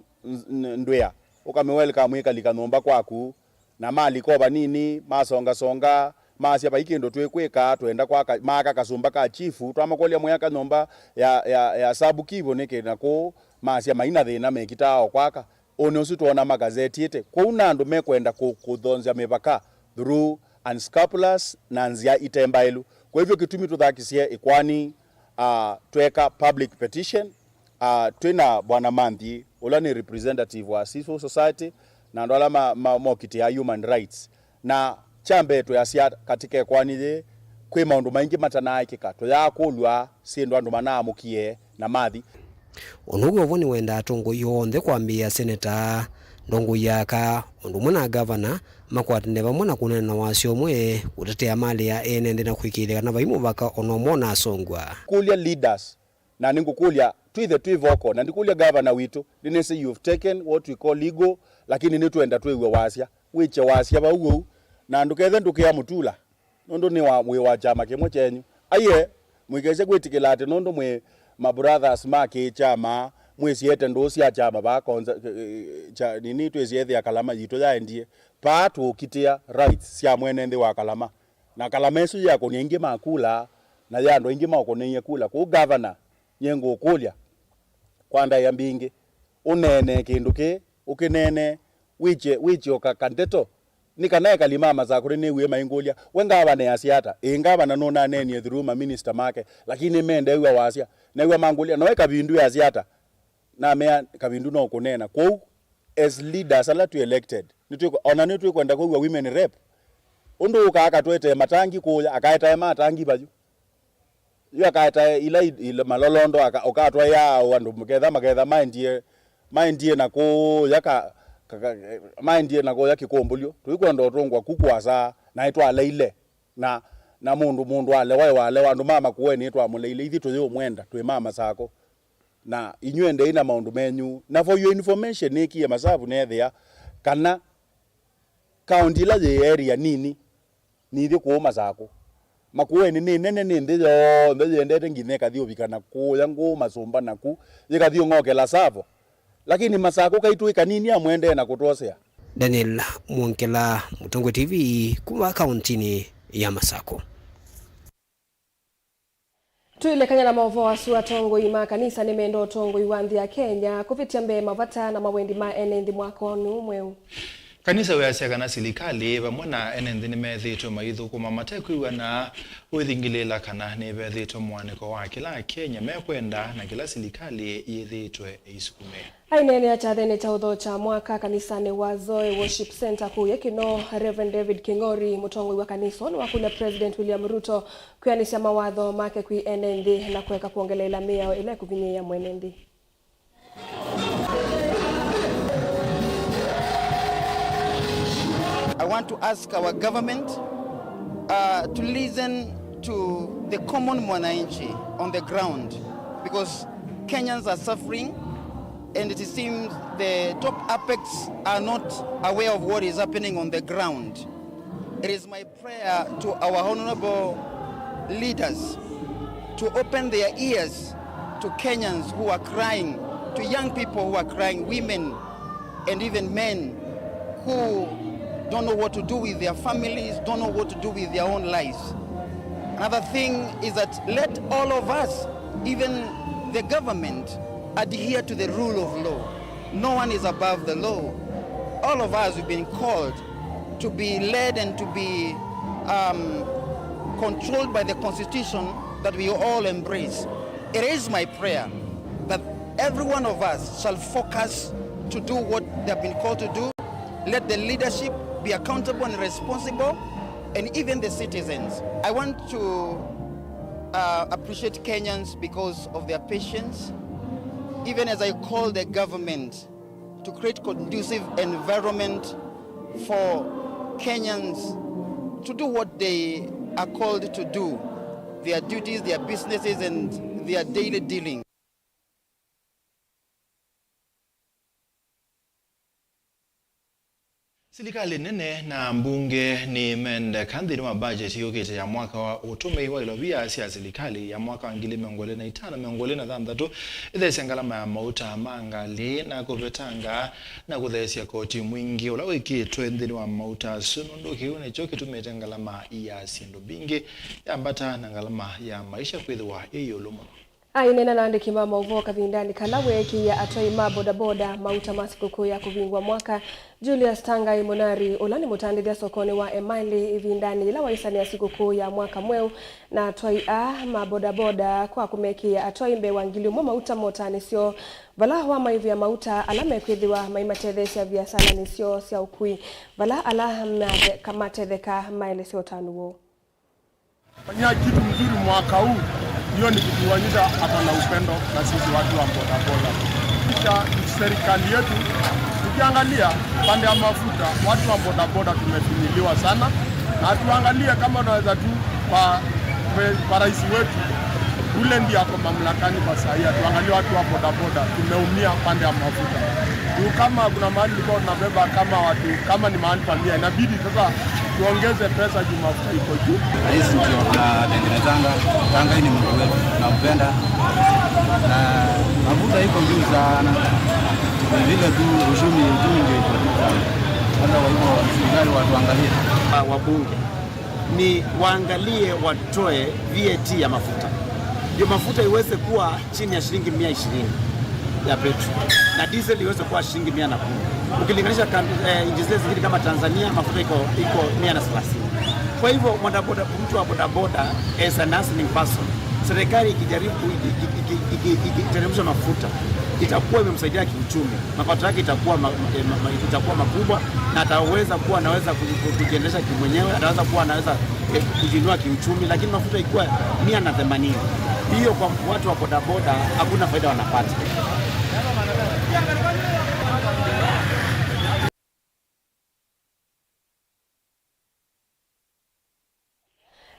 ndwea ukame welcome ikalika nomba kwaku na mali koba nini masonga masya baikindo twekweka twenda kwa maka kasumba ka chifu twamakolia mwaka nomba ya sabu kibo neke nako masya maina thina mekitao kwaka onosu tuona magazeti yete kwa unandu mekwenda kuthonzya mipaka through unscrupulous na nzia itembailu kwa hivyo kitumi tuthakisie ikwani tweka public petition twina bwana Manthi ula ni representative wa civil society na ndo ala mokiti ya human rights na chambe to yasia katika kwani ye kwi maundu maingi matana ikika to ya kulwa sindu andu manamukie na mathi onugo voni wenda atongo yonthe kwambia senator ndongo yaka undu mwana governor makwatine bamwe na kunena wasio mwe kutetea mali ya enende na kwikile kana baimu baka ono mona asongwa kulia leaders na ningukulia twivoko na ndikulia governor witu dinese you've taken what we call legal lakini nitwenda twiwe wasya wiche wasya bauo na ndukethe ndukia mutula nondo ni wa chama kimwe chenyu aye mwikeze kwitikila ati nondo mwe my brothers make chama mwesiete ndosi ya chama bakonza nini twesiethe ya Kalama yito yaendie patu ukitia rights sia mwene ndi wa Kalama na Kalama esu yako ningi makula na yando ingi mako ninye kula ku governor nyengo kulya kwanda ya mbingi unene kinduke ukinene wiche okakanteto nikanae kalimama za kuri niwe maingolia wenga bana yasiata inga na nona neni through ma minister make lakini mende wa wasia na wa mangolia na weka bindu yasiata na me kabindu no kunena kwa as leaders ala to elected nitu ona nitu kwenda kwa women rep undu ukaka twete matangi kuya akaita matangi baju yo akaita ila malolondo akatwa ya wandu muketha maketha mindie na ko yaka mindie na ko yakikombulyo tuikwenda otongwa kukwasa na itwa leile na mundu ale wale wandu mama kuweni itwa muleile ithi tuyo mwenda twi mama sako na inywende ina maundu menyu na for your information nikie masavu nethia kana county la area nini nithi kuuma sako makuweni ni nene ni nthio ndende ngine kathio bikana kuya nguma somba naku yikathio ngokela savo lakini masako kaitwika nini amwende na kutosea. Daniel Mwonkela, Mutongwe TV, kuma kauntini ya Masako. Tuilekanya na maovo wasu atongo ima kanisa ni mendo tongo iwandhi ya Kenya kupitia mbe mavata na mawendi ma enendi mwaka wanu mweu. Kanisa weasiaga na silikali vamwana enendi ni methito maithu kuma mateku na withingilela kana ni vethito mwaniko wa kila Kenya mekwenda na kila silikali yithitwe isukume. Ainene ya chathene cha udho cha mwaka kanisani wa Zoe Worship Center kuye kino Reverend David Kingori Mutongwe wa kanisa ni wakule President William Ruto kuyanisha mawadho make kui enendi na kuweka kuongele ilamia ile kuvinye ya mwenendi. I want to ask our government to listen to the common mwananchi on the ground because Kenyans are suffering and it seems the top apex are not aware of what is happening on the ground. It is my prayer to our honorable leaders to open their ears to Kenyans who are crying, to young people who are crying, women and even men who don't know what to do with their families, don't know what to do with their own lives. Another thing is that let all of us, even the government, adhere to the rule of law. No one is above the law. All of us have been called to be led and to be controlled by the Constitution that we all embrace. It is my prayer that every one of us shall focus to do what they have been called to do. Let the leadership be accountable and responsible, and even the citizens. I want to appreciate Kenyans because of their patience, even as I call the government to create conducive environment for Kenyans to do what they are called to do, their duties, their businesses, and their daily dealing. Silikali nene na mbunge ni mende kandini wa budget yokete ya mwaka wa utume wa ilovia ya silikali ya mwaka wa ngili miongole na itana miongole na thandatu ithesi ngalama ya mauta mangali na kuvetanga na kuthesi ya koti mwingi ula wiki twendini wa mauta sunundu kiune choki tumete ngalama ya sindu bingi ya mbata na ngalama ya maisha kwithiwa iyo lumo. Ainena na andiki mama uvoka vindani kalawe ki ya atoi maboda boda mauta masikuku ya kuvingwa mwaka Julius Tangai Monari ulani mutandithia sokoni wa Emily vindani ila waisani ya sikukuu ya mwaka mweu na atoi maboda boda kwa kumeki ya atoi mbe wangili umo mauta mota nisio vala wa maivu ya mauta alame kwithiwa maimatethesi ya biasala nisio sia ukui vala ala kama tetheka maile sio tanuo. Fanya kitu mzuri mwaka huu. Hiyo ni kutuonyesha hapa na upendo na sisi watu wa bodaboda. Kisha serikali yetu ukiangalia pande ya mafuta watu wa bodaboda tumefinyiliwa sana na tuangalie kama unaweza tu kwa rais wetu ule ndiye ako mamlakani kwa sasa. Tuangalie watu wa bodaboda tumeumia pande ya mafuta. Kama kuna mahali tulikuwa tunabeba kama watu kama ni mahali familia inabidi sasa tuongeze pesa juu mafuta iko juu. Hizi ndio tunatengenezanga tanga hii ni mtu wetu tunampenda na mafuta iko juu sana. Vile tu uchumi ndio iko juu sana. Hata wao serikali watuangalie. Wabunge ni waangalie watoe VAT ya mafuta. Ndio mafuta iweze kuwa chini ya shilingi 120 ya petrol na diesel iweze kuwa shilingi 110. Ukilinganisha nchi zingine kama Tanzania mafuta iko 130. Kwa hivyo mtu wa bodaboda as an hustling person, serikali ikijaribu ikiteremsha mafuta itakuwa imemsaidia kiuchumi, mapato yake itakuwa makubwa, na ataweza kuwa anaweza kujiendesha kimwenyewe, ataweza kuwa anaweza kujinua kiuchumi. Lakini mafuta ikiwa 180, hiyo kwa watu wa bodaboda hakuna faida wanapata.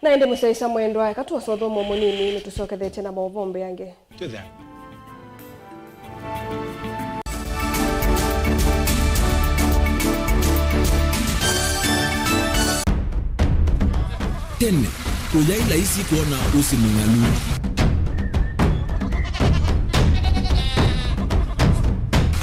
Na ende musaisa mwendo aya katuwa sothomo munini nitusokethete na mauvombe yange. Tuthe. Tene, kujai laisi kuona usi mungalu.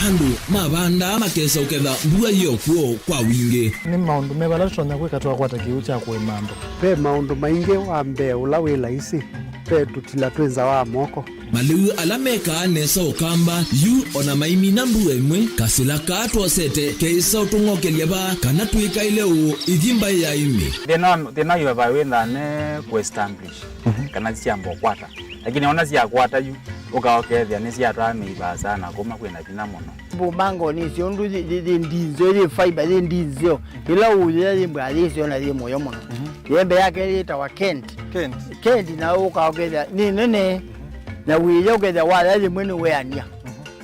Andu, mabanda makesa uketha mbua hiyo kuo kwa wingi. Ni maundu mebala tutonya kwika twakwata kiu cha kwimando. Pe maundu maingi wa mbe ula wi laisi. Pe tutila twenza wa moko. Maliu alameka nesa ukamba yu ona maimi na mbu emwe kasila katwa sete keisa utungokelia ba kana tuika ile u ijimba ya imi. Thina yu bawenda ne ku establish kana ciambo kwata. Lakini ona cia kwata yu ukaokethia ni cia twamiba sana kuma kwina bina muno. Bumango ni ciondu ndizo ile fiber ile ndizo ila uye mbwa ile na ile moyo muno. Yembe yake ile tawa Kent na ukaokethia ni nene na wiyo ukethia wala ile mwene weania.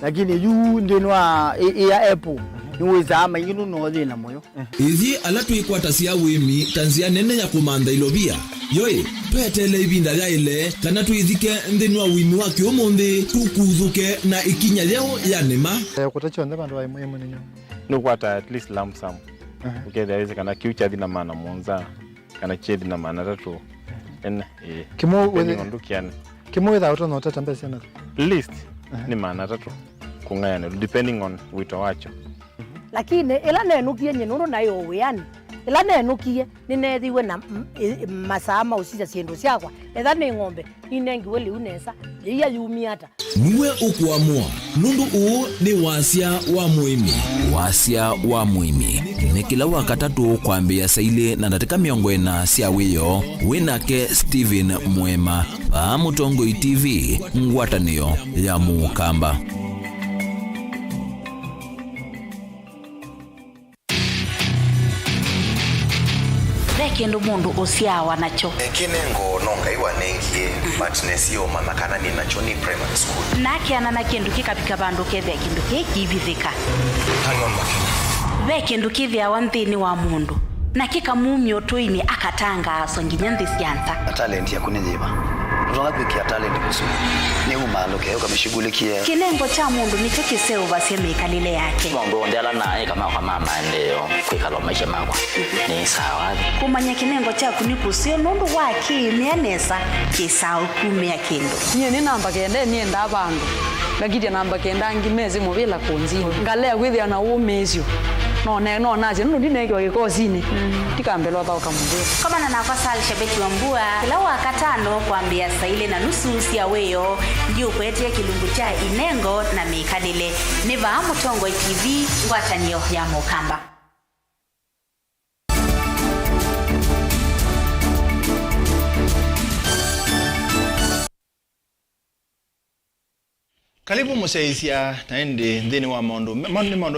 Lakini yu ndinwa ya Apple niweza ama yinu no thina moyo. Ithi alatu ikwata cia wimi tanzia nene ya kumanda ilobia. Yoi, twetele ibinda ya ile kana tuithike nthini wa wimi wa kiumuthi tukuthuke na ikinya leo ya nema. Kutachonde bandu wa muhimu ninyo. Nukwata at least lump sum. Ukethia kana kiucha thina maana monza kana chethi na maana tatu. Kimo wethe kimo wetha utono tatambesa na list ni maana tatu kungayana depending on wito wacho. Lakini ila nenukie nyenuru nayo weyani ila nenukie ninethiwe na masama usija ciendu ciakwa etha ni ng'ombe inengiwe liu nesa iria yumiata niwe ukuamua nundu uu ni wasia wa muimi. Wasia wa muimi ni kila wakatatu kwambia saile na ndatika miongo ena cia wiyo winake Steven Mwema pa Mutongoi TV ngwatanio ya Mukamba. Kendo mundu usiawa nacho kinengo nonga iwa nengie but nesio manakana ni nacho ni primary school nakiana na kindu kikapika bandu kethia kindu kikivithika hangon makini ve kindu kithia wanthini wa mundu na kikamumio tuimi akatanga songinya nthi cianta talent ya kunithiba utonga kwikia talent kusudi ni umaluke ukamishughulikia kinengo cha mundu nicho kiseuva semikalile yake mundu ndela naye kama kwa mama ndio kwikala maisha makwa ni sawa kumanya kinengo cha kunikusio nundu waki nianesa kisau kumia kindu nye ni namba kende ni enda bandu ngakiti namba kenda ngimezi mubila kunzi ngalea kwithia na umezio no naje nundu ndinege gikozini tikambelwa ba ukamubira kama na nafasa Shabeti wa Mbua kila wakatano kuambia saile na nusu cia weyo ndio kwetia kilungu cha inengo na mikadile niva Mutongoi TV ngwatanio ya Mukamba. Karibu musaisia naende nthini wa maundu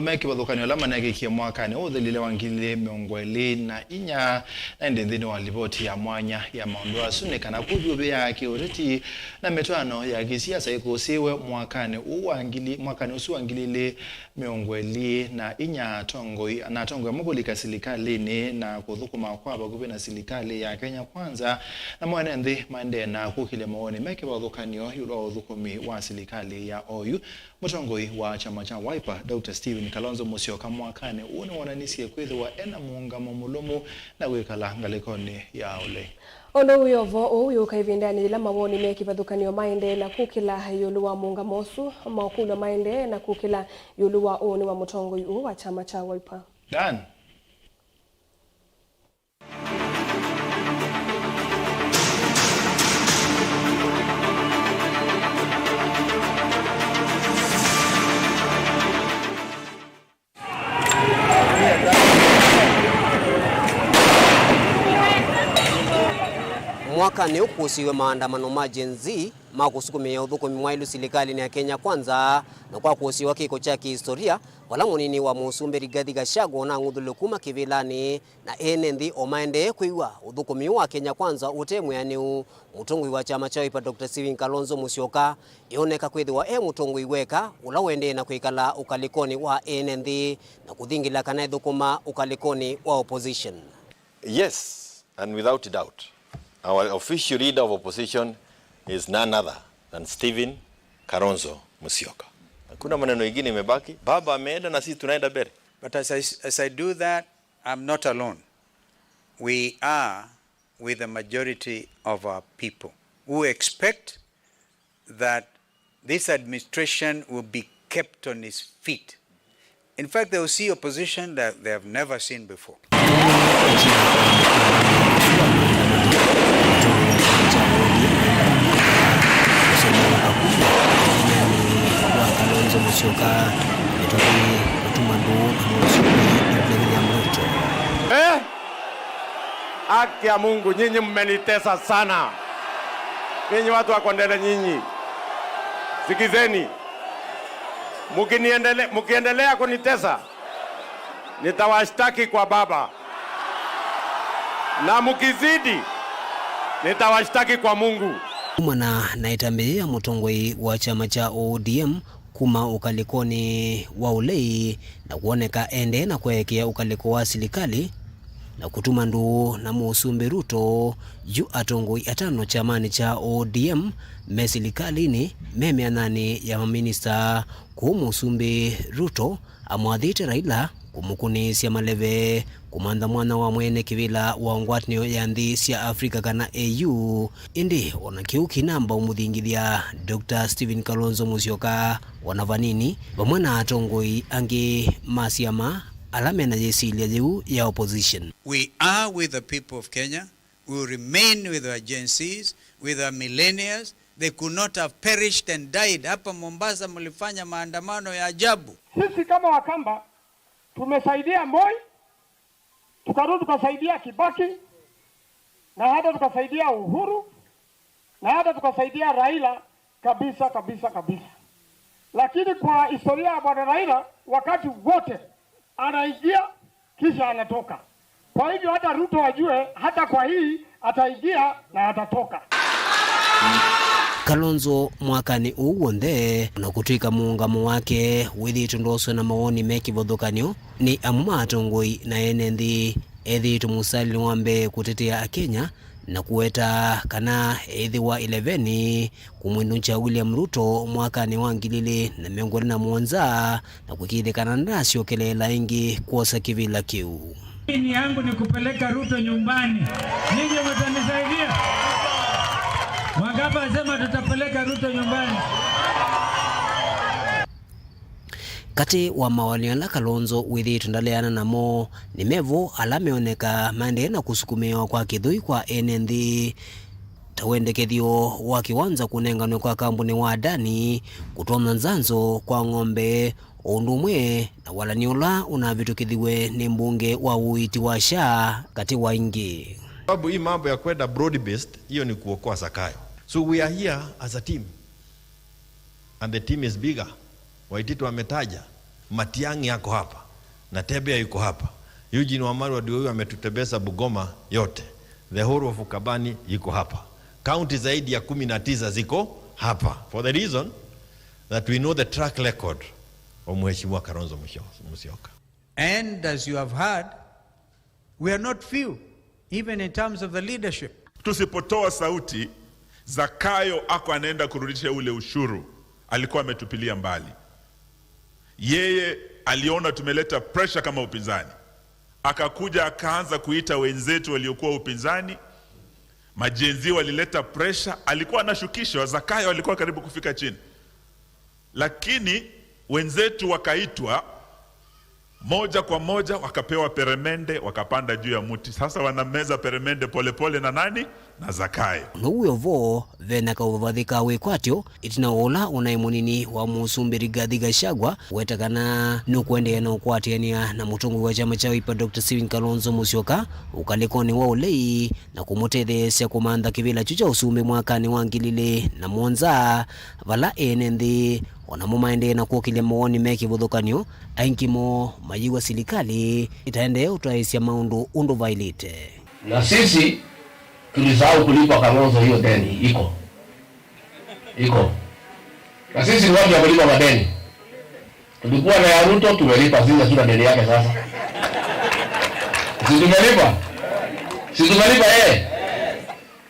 meki wathukanio lama nagikia mwakani uthelile wa 2024 naende nthini wa ripoti ya mwanya ya maundu asune kana kuthubi ya kiuriti na mitwano ya kisiasa ikusiwe mwakani usu wa 2024 tongoi ya mabulika silikalini na kuthukuma kwa bagubi na silikali ya Kenya Kwanza na mwana nthi maende na kukile maoni meki wathukanio yulo uthukumi wa silikali ya OU mutongoi wa chama cha Wiper Dr. Steven Kalonzo Musyoka mwakane uone wananisie kwithwa ena muungamo mulumu na wikala ngalikoni ya ule Ondo uyovo uyu kaivindani ila mawoni meki vadhukanio maende na kukila yulu wa muungamo osu maukulu maende na kukila yulu wa uoni wa mutongoi wa chama cha Wiper. Dan mwaka ni ukusiwe maandamano ma Gen Z makusukumia uthukumi mwailu serikali ni ya Kenya Kwanza na kwa kusiwa kiko cha kihistoria wala munini wa Musumbi Rigathi Gachagua na nguthulukuma kivilani na enendi omaende kuiwa uthukumi wa Kenya Kwanza utemweani mutongwi wa chama cha Wiper Dr. Stephen Kalonzo Musyoka ioneka kwithiwa mutongwi weka ula wende na kuikala ukalikoni wa enendi na kuthingila kana ithukuma ukalikoni wa opposition. Yes, and without doubt, our official leader of opposition is none other than Stephen Kalonzo Musyoka. Hakuna maneno mengine imebaki. Baba ameenda na sisi tunaenda mbele. But as I do that, I'm not alone. We are with the majority of our people who expect that this administration will be kept on its feet. In fact, they will see opposition that they have never seen before. Haki ya Mungu, nyinyi mmenitesa sana. Nyinyi watu wa Kondele nyinyi. Sikizeni. Mkiendelea kunitesa, nitawashtaki kwa Baba. Na mkizidi, nitawashtaki kwa Mungu. Mwana naitambia mutongoi wa chama cha ODM kuma ukalikoni wa ulei na kuoneka ende na kuekea ukaliko wa serikali na kutuma ndu na Musumbi Ruto juu atongoi atano chamani cha ODM mesilikalini memeanani ya maminista ku Musumbi Ruto amwathite Raila kumukunisya maleve kumanda mwana wa mwene kivila wa ngwatinio ya nthi cia Afrika kana AU indi ona kiuki namba umuthingithia Dr. Stephen Kalonzo Musyoka wanavanini vamwe na atongoi angi masiama alamena yesilia jeu ya opposition. We are with the people of Kenya. We will remain with our agencies, with our millennials. They could not have perished and died. Hapa Mombasa mlifanya maandamano ya ajabu. Sisi kama Wakamba tumesaidia Moi, tukarudi tukasaidia Kibaki, na hata tukasaidia Uhuru, na hata tukasaidia Raila kabisa. Lakini kwa historia ya bwana Raila, wakati wote anaingia kisha anatoka. Kwa hivyo hata Ruto ajue hata kwa hii ataingia na atatoka. Kalonzo mwakani uwonde na kutuika muungamo wake withi tundoso na maoni meki vodhokanyo ni amuma atongoi na enendi ethi tumusali wambe kutetea Kenya na kuweta kana ethi wa 11 kumwinuncha William Ruto mwakani wa 2017 na kukithikana ndasyo kelela ingi kuosa kivila kiu. Ni yangu ni kupeleka Ruto nyumbani. Ninyi mtanisaidia? Wangapa sema tutapeleka Ruto nyumbani. Kati wa mawaliana Kalonzo withi tundaleana namo ni mevo alameoneka mande na kusukumewa kwa kithui kwa enendi tawendekethio wa kiwanza kunenganwe kwa kampuni wa Adani kutona nzanzo kwa ng'ombe undumwe na walaniola unavitukithiwe ni mbunge wa uiti wa SHA kati wa ingi. Sababu hii mambo ya kwenda broad based hiyo ni kuokoa Zakayo. So we are here as a team. And the team is bigger. Waititu ametaja, Matiang'i yako hapa, Natembea yuko hapa. Eugene Wamalwa ndio huyu ametutembeza Bungoma yote. The whole of Ukambani yuko hapa. County zaidi ya 19 ziko hapa. For the reason that we know the track record of Mheshimiwa Kalonzo Musyoka. And as you have heard, we are not few, even in terms of the leadership. Tusipotoa sauti, Zakayo ako anaenda kurudisha ule ushuru alikuwa ametupilia mbali. Yeye aliona tumeleta pressure kama upinzani, akakuja akaanza kuita wenzetu waliokuwa upinzani. Majenzi walileta pressure, alikuwa anashukishwa. Zakayo alikuwa karibu kufika chini, lakini wenzetu wakaitwa moja kwa moja, wakapewa peremende, wakapanda juu ya muti. Sasa wanameza peremende polepole na nani? na Zakayo. Nuwe vo vena kauvathika wekwatyo itina ola unai munini wa Musumbi Rigathi Gachagua wetakana nukwendea na ukwatiania na mutongo wa chama cha Wiper Dr. Stephen Kalonzo Musyoka ukalikoni wa ulei na kumutethesya kumantha kivila chucha usumbi mwakani wa 2007 vala NND wanamumaende na kuokilia mawoni meki vudhukanyo ainkimo majiwa serikali itaendea utaisya maundu undu vailite. Na sisi tulisahau kulipa Kalonzo hiyo deni iko. Na sisi ni watu wa kulipa madeni. Tulikuwa na ya Ruto tumelipa, sisi tuna deni yake sasa. Sisi tumelipa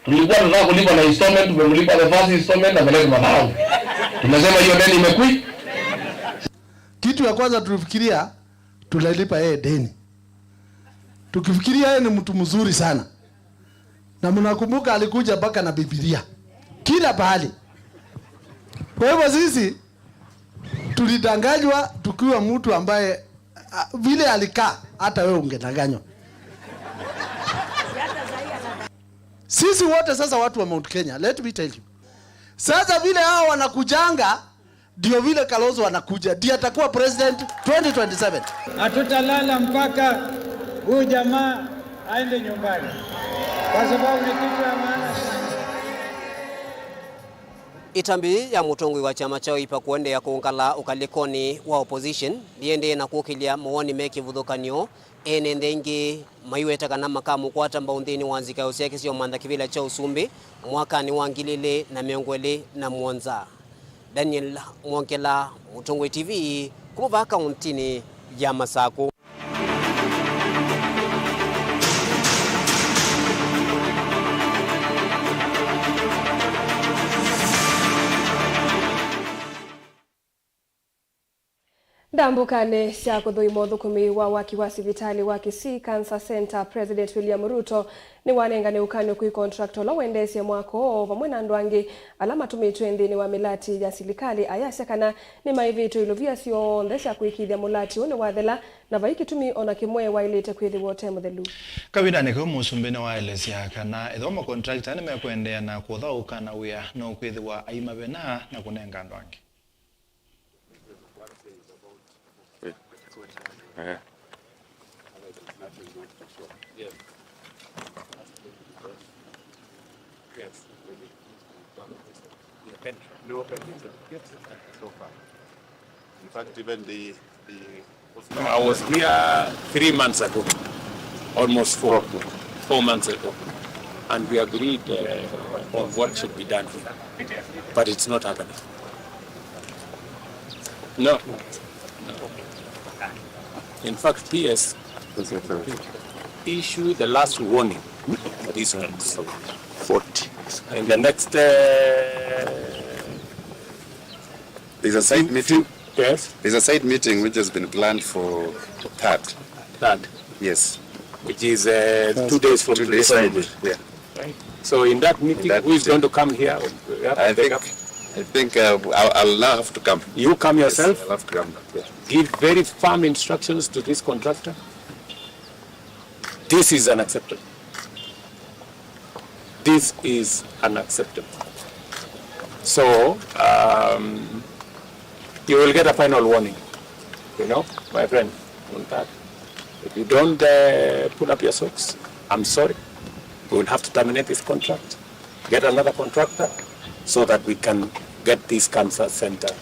tulikuwa tunataka kulipa na installment, tumemlipa the first installment na vile madau. Tumesema hiyo deni imekui. Kitu ya kwanza tulifikiria tunalipa deni. Tukifikiria yeye ni mtu mzuri sana. Na mnakumbuka alikuja mpaka na Biblia kila pahali. Kwa hivyo sisi tulidanganywa tukiwa mtu ambaye vile alikaa hata wewe ungedanganywa. Sisi wote sasa watu wa Mount Kenya, let me tell you. Sasa vile hao wanakujanga ndio vile Kalonzo anakuja. Ndiye atakuwa president 2027. Hatutalala mpaka huyu jamaa aende nyumbani. Kwa sababu ni kitu ya maana sana. Itambi ya mutongwi wa chama cha Wiper kuendea kuungala ukalikoni wa opposition liende na kukilia mawoni meki vudhukanyo enendengi maiweta kana makamu kwata mbaundini wanzika yosiake sio manda kivila cha usumbi mwakani wa 2007. Daniel Mwonkela, Mutongwe TV, kumuva kauntini ya Masako. Ndambukane cia kuthuimwo thukumi wa waki wa sivitali wa Kisii Cancer Center President William Ruto ni wanengane ukanyo kwi contractor la wendesya mwako vamwe na ndwangi alama tumitwe nthini wa milati ya serikali ayashakana ni maivito ilovia sio ndesha kuikithia mulati one wathela na vaikitumi ona kimwe wailite kwithi wote muthelu kawina ne ko Musumbi ne waelesya kana ethoma contractor ne mekwendea na kuthauka na wia no kwithi wa aima bena na kunenga ndwangi. No pending so far. In fact, even I was here 3 months ago, almost 4 months ago, and we agreed on what should be done here, but it's not happening. No. In fact, PS issued the last warning for these ones. 40. In the next... there's a side meeting. Yes. There's a side meeting which has been planned for third. Yes. Which is 2 days from today. Yeah. Right. So in that meeting, who is going to come here? I think I'll now have to come. You come yourself? Yes, I'll have to come. Yeah. Give very firm instructions to this contractor. This is unacceptable. This is unacceptable. So, you will get a final warning, my friend, on that. If you don't put up your socks, I'm sorry. We will have to terminate this contract, get another contractor, so that we can get this cancer center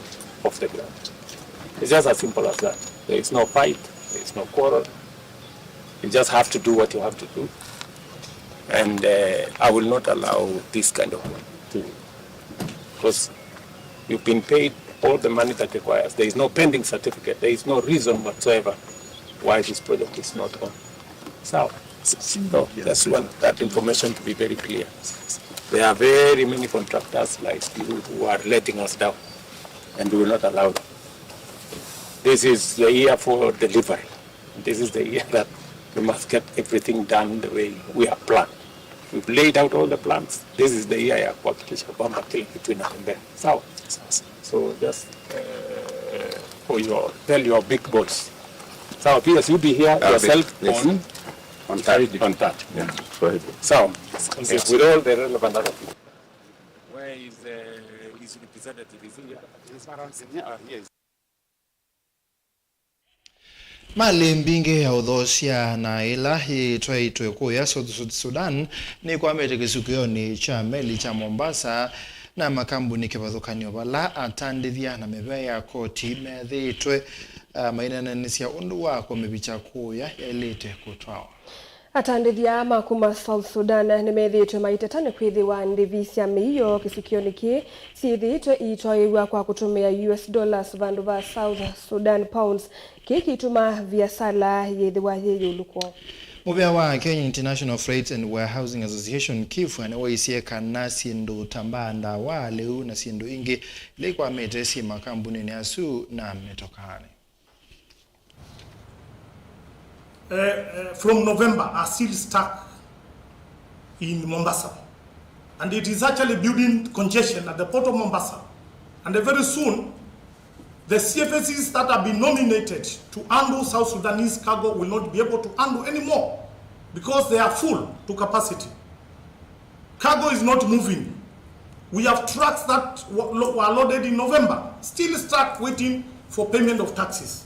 off the ground. It's just as simple as that. There is no fight, there is no quarrel. You just have to do what you have to do. And I will not allow this kind of one to, because you've been paid all the money that requires. There is no pending certificate. There is no reason whatsoever why this project is not on. So that's one, that information to be very clear. There are very many contractors like you who are letting us down, and we will not allow them. This is the year for delivery. This is the year that we must get everything done the way we have planned. We've laid out all the plans. This is the year for between them. So just tell your big boys. So Piers, you be here yourself on that. Yeah. So with all the relevant other people. Where is his representative? Is he here? Mali mbinge ya udhosia na ila hii itwe kuu ya Sudan ni kwa mete kisukioni cha meli cha Mombasa na makambuni kivathukanio bala atandithia na mebe ya koti methitwe mainananisia undu wako mebicha kuu ya elite kutwawa. Atandithia makuma South Sudan nimethitwe maitetane kwithiwa ndivi cia miio kisukioni ki sithitwe itwaiwa kwa kutumia US dollars vandu va South Sudan pounds kikituma viasala yithiwa yeyulukwo. Mubia wa Kenya International Freight and Warehousing Association kifu anawaisia kana sindu tambanda wa leu na sindu ingi likwa metesi makambuni ni asu na metokane. From November are still stuck in Mombasa, and it is actually building congestion at the port of Mombasa. And very soon, the CFSs that have been nominated to handle South Sudanese cargo will not be able to handle anymore because they are full to capacity. Cargo is not moving. We have trucks that were loaded in November, still stuck waiting for payment of taxes.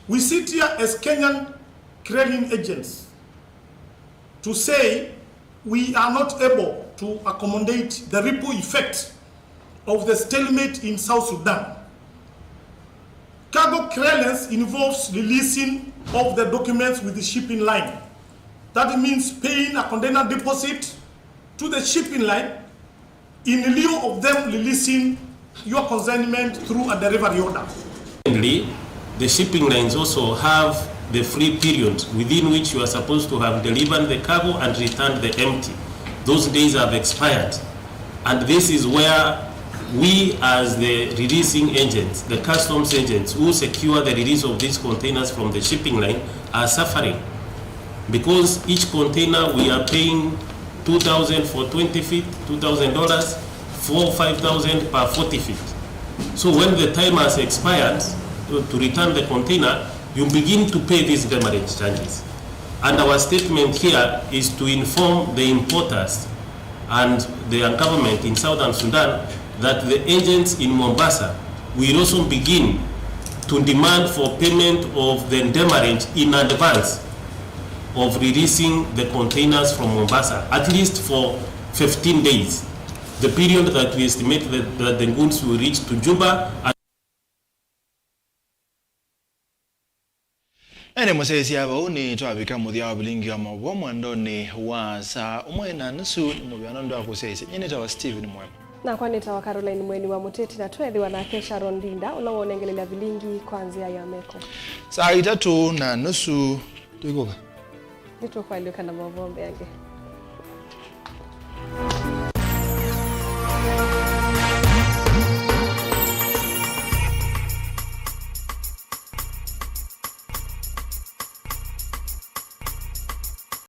We sit here as Kenyan clearing agents to say we are not able to accommodate the ripple effect of the stalemate in South Sudan. Cargo clearance involves releasing of the documents with the shipping line. That means paying a container deposit to the shipping line in lieu of them releasing your consignment through a delivery order. The shipping lines also have the free period within which you are supposed to have delivered the cargo and returned the empty. Those days have expired. And this is where we as the releasing agents, the customs agents who secure the release of these containers from the shipping line are suffering. Because each container we are paying $2,000 for 20 feet, $2,000, $4,000 or $5,000 per 40 feet. So when the time has expired to return the container, you begin to pay these demurrage charges. And our statement here is to inform the importers and the government in Southern Sudan that the agents in Mombasa will also begin to demand for payment of the demurrage in advance of releasing the containers from Mombasa, at least for 15 days, the period that we estimate that the goods will reach to Juba. Ene musesi aba uni twabika muthia wa bilingi wa mabwa mwandoni wa saa umwe na nusu mubiano ndo akusese nyineta wa Steven Mwema na kwaneta wa Caroline Mweni wa Muteti na twethiwa na Kesha Rondinda unawonengelela bilingi kwanzia ya meko saa 3:30 tuikoka nitokwa ile kana mavombe yange.